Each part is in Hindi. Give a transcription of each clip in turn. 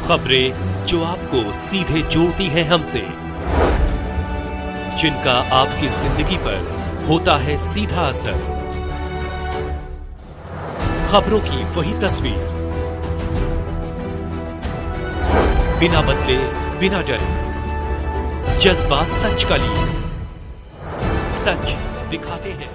खबरें जो आपको सीधे जोड़ती हैं हमसे, जिनका आपकी जिंदगी पर होता है सीधा असर। खबरों की वही तस्वीर, बिना बदले बिना डरे, जज्बा सच का लिए, सच दिखाते हैं।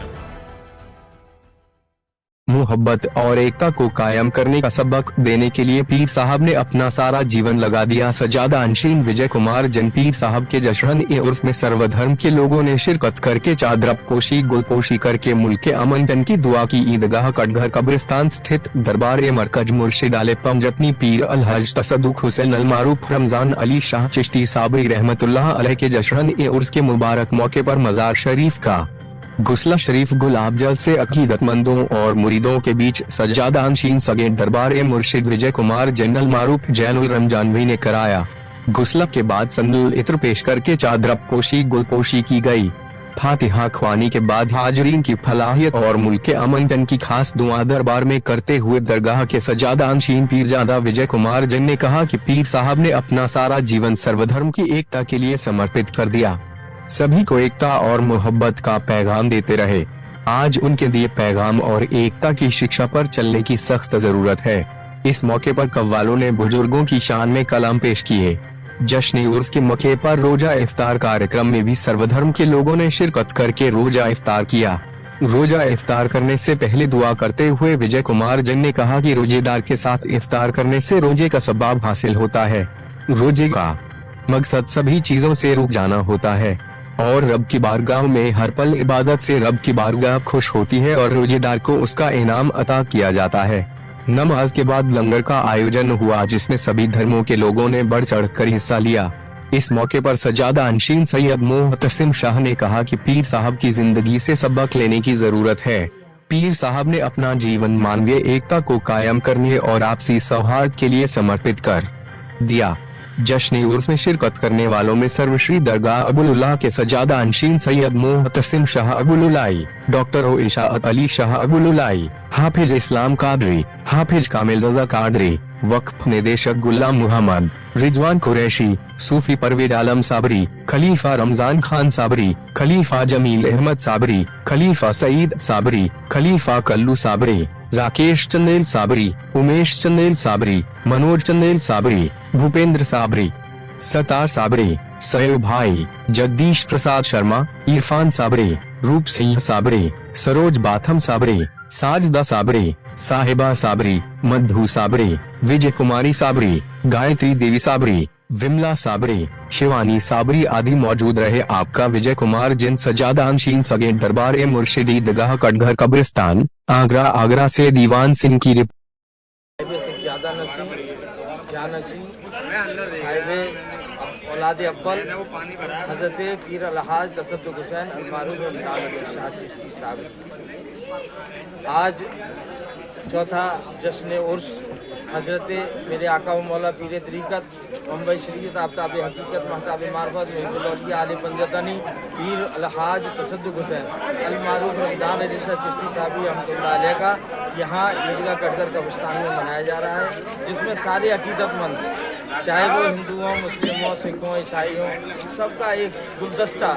मोहब्बत और एकता को कायम करने का सबक देने के लिए पीर साहब ने अपना सारा जीवन लगा दिया। सजादा अंशीन विजय कुमार जन पीर साहब के जश्न-ए-उर्स में सर्वधर्म के लोगों ने शिरकत करके चादर पोशी गुलपोशी करके मुल्क के अमन की दुआ की। ईदगाह कटघर कब्रिस्तान स्थित दरबार मरकज मुर्शिद आले पंजतनी पीर अलहज तसद्दुक हुसैन अलमारूफ रमजान अली शाह चिश्ती साबरी रहमतुल्लाह अलैह के जश्न-ए-उर्स के मुबारक मौके पर मजार शरीफ का गुस्ला शरीफ गुलाब जल से अकीदतमंदों और मुरीदों के बीच सज्जादा अंशीन सगे दरबार मुर्शिद विजय कुमार जनरल मारूफ जैनुल रमजानवी ने कराया। गुस्ला के बाद संदुल इत्र पेश करके चादर पोशी गुलपोशी की गई। फातिहा ख्वानी के बाद हाजरीन की फलाहियत और मुल्क के अमन की खास दुआ दरबार में करते हुए दरगाह के सज्जादा अंशीन पीरजादा विजय कुमार जन ने कहा कि पीर साहब ने अपना सारा जीवन सर्वधर्म की एकता के लिए समर्पित कर दिया, सभी को एकता और मोहब्बत का पैगाम देते रहे। आज उनके दिए पैगाम और एकता की शिक्षा पर चलने की सख्त जरूरत है। इस मौके पर कव्वालों ने बुजुर्गों की शान में कलाम पेश किए। जश्न-ए-उर्स के मौके पर रोजा इफ्तार कार्यक्रम में भी सर्वधर्म के लोगों ने शिरकत करके रोजा इफ्तार किया। रोजा इफ्तार करने से पहले दुआ करते हुए विजय कुमार जन ने कहा कि रोजेदार के साथ इफ्तार करने से रोजे का सवाब हासिल होता है। रोजे का मकसद सभी चीजों से रुक जाना होता है और रब की बारगाह में हर पल इबादत से रब की बारगाह खुश होती है और रोजेदार को उसका इनाम अता किया जाता है। नमाज के बाद लंगर का आयोजन हुआ जिसमें सभी धर्मों के लोगों ने बढ़ चढ़कर हिस्सा लिया। इस मौके पर सज्जादा अंशीन सैयद मोहतसिम शाह ने कहा कि पीर साहब की जिंदगी से सबक लेने की जरूरत है। पीर साहब ने अपना जीवन मानवीय एकता को कायम करने और आपसी सौहार्द के लिए समर्पित कर दिया। जश्न-ए-उर्स में शिरकत करने वालों में सर्वश्री दरगाह अबुलुल्लाह के सज्जादा अंशीन सैयद मोहतसिम शाह अबुलुल्लाई, डॉक्टर इशाअत अली शाह अबुलुल्लाई, हाफिज इस्लाम कादरी, हाफिज कामिल रजा कादरी, वक्फ निदेशक गुलाम मोहम्मद, रिजवान कुरैशी, सूफी परवेज आलम साबरी, खलीफा रमजान खान साबरी, खलीफा जमील अहमद साबरी, खलीफा सईद साबरी, खलीफा कल्लू साबरी, राकेश चंदेल साबरी, उमेश चंदेल साबरी, मनोज चंदेल साबरी, भूपेंद्र साबरी, सतार साबरी, सैव भाई, जगदीश प्रसाद शर्मा, इरफान साबरी, रूप सिंह साबरी, सरोज बाथम साबरी, साजदा साबरी, साहिबा साबरी, मधु साबरी, विजय कुमारी साबरी, गायत्री देवी साबरी, विमला साबरी, शिवानी साबरी आदि मौजूद रहे। आपका विजय कुमार जिन सज्जादा अंशीन सगे दरबार मुर्शिद ईदगाह कटघर कब्रिस्तान आगरा से दीवान सिंह की औलाद अव्वल हजरत पीर अलहाज तसद्दुक हुसैन अलमारूफ रमजान अली शाह चिश्ती साहब। आज चौथा जश्न-ए-उर्स हजरत मेरे आका व मौला पीर तरीक़त मुंबई शरीयत आफ्ताब हकीकत महताब मार्फत महबूल आले पंजतनी पीर अलहाज तसद्दुक हुसैन अलमारूफ रमजान अली शाह चिश्ती साहब रहमतुल्लाह अलैह का यहाँ ईदगाह कटघर कब्रिस्तान में मनाया जा रहा है, जिसमें सारे अकीदतमंद चाहे वो हिंदुओं, मुस्लिमों, सिखों, ईसाइयों, सबका एक गुलदस्ता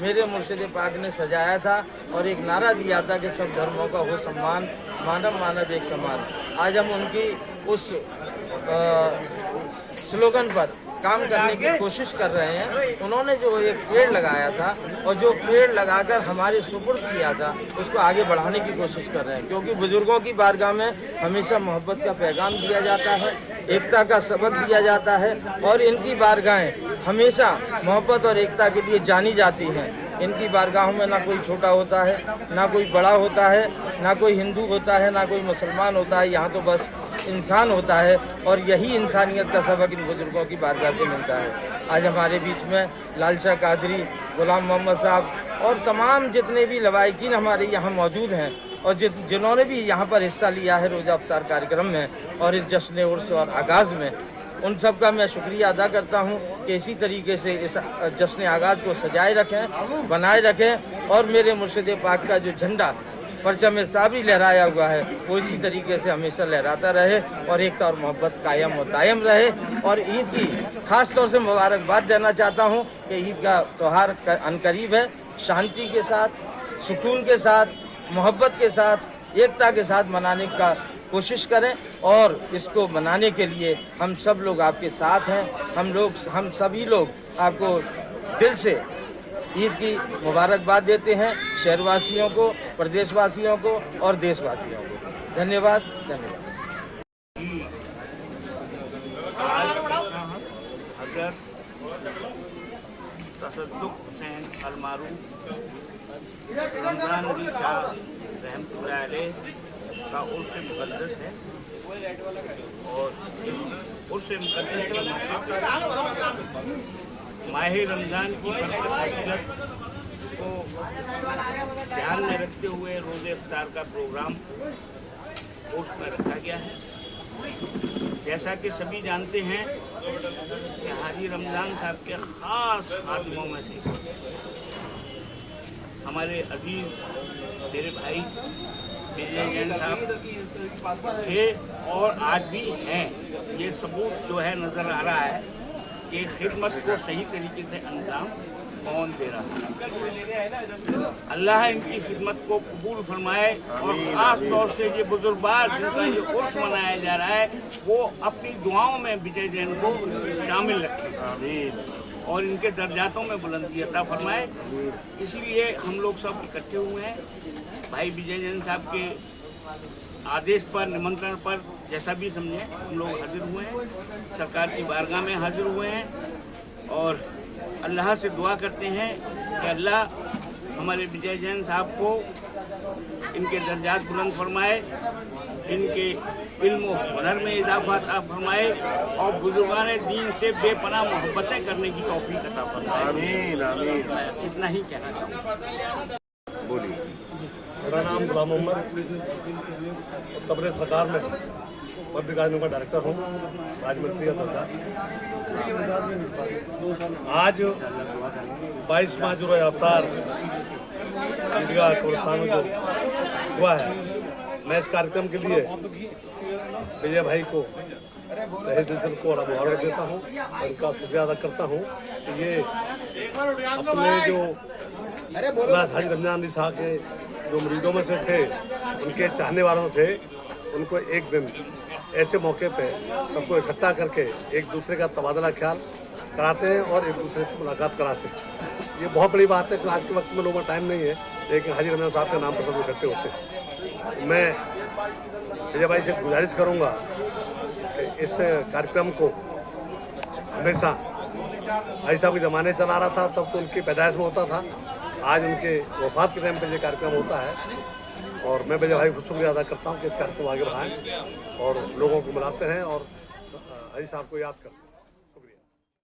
मेरे मुर्शिद पाक ने सजाया था और एक नारा दिया था कि सब धर्मों का हो सम्मान, मानव मानव एक समान। आज हम उनकी उस स्लोगन पर काम करने की कोशिश कर रहे हैं। उन्होंने जो एक पेड़ लगाया था और जो पेड़ लगाकर हमारे सुपुर्द किया था उसको आगे बढ़ाने की कोशिश कर रहे हैं, क्योंकि बुजुर्गों की बारगाह में हमेशा मोहब्बत का पैगाम दिया जाता है, एकता का सबक दिया जाता है और इनकी बारगाहें हमेशा मोहब्बत और एकता के लिए जानी जाती हैं। इनकी बारगाहों में ना कोई छोटा होता है, ना कोई बड़ा होता है, ना कोई हिंदू होता है, ना कोई मुसलमान होता है। यहाँ तो बस इंसान होता है और यही इंसानियत का सबक इन बुजुर्गों की बारगाह से मिलता है। आज हमारे बीच में लालशाह कादरी, गुलाम मोहम्मद साहब और तमाम जितने भी लवाइकीन हमारे यहाँ मौजूद हैं और जिन्होंने भी यहाँ पर हिस्सा लिया है रोज़ा इफ्तार कार्यक्रम में और इस जश्न-ए-उर्स और आगाज़ में, उन सब का मैं शुक्रिया अदा करता हूँ कि इसी तरीके से इस जश्न आगाज़ को सजाए रखें, बनाए रखें और मेरे मुर्शिद पाक का जो झंडा परचम साबरी लहराया हुआ है वो इसी तरीके से हमेशा लहराता रहे और एकता और मोहब्बत कायम और दायम रहे। और ईद की खास तौर से मुबारकबाद देना चाहता हूँ कि ईद का त्यौहार अनकरीब है। शांति के साथ, सुकून के साथ, मोहब्बत के साथ, एकता के साथ मनाने का कोशिश करें और इसको मनाने के लिए हम सब लोग आपके साथ हैं। हम सभी लोग आपको दिल से ईद की मुबारकबाद देते हैं, शहरवासियों को, प्रदेशवासियों को और देशवासियों को। धन्यवाद। हज़रत तसद्दुक़ हुसैन अल-मारूफ रमज़ान अली शाह रहमतुल्लाह अलैह का उर्स मुक़द्दस है और उर्स मुक़द्दस के मौका माह रमज़ान की फजीलत को ध्यान में रखते हुए रोज़े इफ्तार का प्रोग्राम उर्स में रखा गया है। जैसा कि सभी जानते हैं कि हाजी रमज़ान साहब के ख़ास खातिमों में से हमारे अजीज़ मेरे भाई विजय जैन साहब थे और आज भी हैं। ये सबूत जो है नज़र आ रहा है कि खिदमत को सही तरीके से अंजाम कौन दे रहा है। अल्लाह इनकी खिदमत को कबूल फरमाए और ख़ास तौर से ये बुजुर्गवार जिनका ये उर्स मनाया जा रहा है वो अपनी दुआओं में विजय जैन को शामिल रखें और इनके दर्जातों में बुलंदी अता फरमाए। इसीलिए हम लोग सब इकट्ठे हुए हैं। भाई विजय जैन साहब के आदेश पर, निमंत्रण पर, जैसा भी समझें, हम लोग हाजिर हुए हैं, सरकार की बारगाह में हाजिर हुए हैं और अल्लाह से दुआ करते हैं कि अल्लाह हमारे विजय जैन साहब को इनके दर्जात बुलंद फरमाए, इनके इल्म और हुनर में इजाफा अता फरमाए और बुजुर्गान दीन से बेपनाह मोहब्बतें करने की तौफीक अता फरमाए। आमीन आमीन। मैं इतना ही कहना चाहूँगा। बोलिए। मेरा नाम गुलाम मोहम्मद, उत्तर प्रदेश सरकार में पब्लिक कार्यों का डायरेक्टर हूँ, राज्य मंत्री का दर्जा। आज 22 मार्च जो अवतार ईदगाह कब्रिस्तान में जो हुआ है, मैं इस कार्यक्रम के लिए विजय भाई को तहे दिल से उनको मुबारक देता हूँ और उनका शुक्रिया अदा करता हूँ कि ये अपने जो हाजी रमज़ान अली साहब के जो मुरीदों में से थे, उनके चाहने वालों में थे, उनको एक दिन ऐसे मौके पे सबको इकट्ठा करके एक दूसरे का तबादला ख्याल कराते हैं और एक दूसरे से मुलाकात कराते हैं। ये बहुत बड़ी बात है कि आज के वक्त में लोगों का टाइम नहीं है, लेकिन हाजी रमज़ान साहब के नाम पर सब इकट्ठे होते हैं। मैं विजय भाई से गुजारिश करूँगा कि इस कार्यक्रम को हमेशा भाई साहब के ज़माने चला रहा था, तब तो उनकी पैदाइश में होता था, आज उनके वफात के टाइम पे ये कार्यक्रम होता है और मैं विजय भाई को शुक्रिया अदा करता हूँ कि इस कार्यक्रम को आगे बढ़ाएं और लोगों को बुलाते हैं और हाजी साहब को याद करते हैं।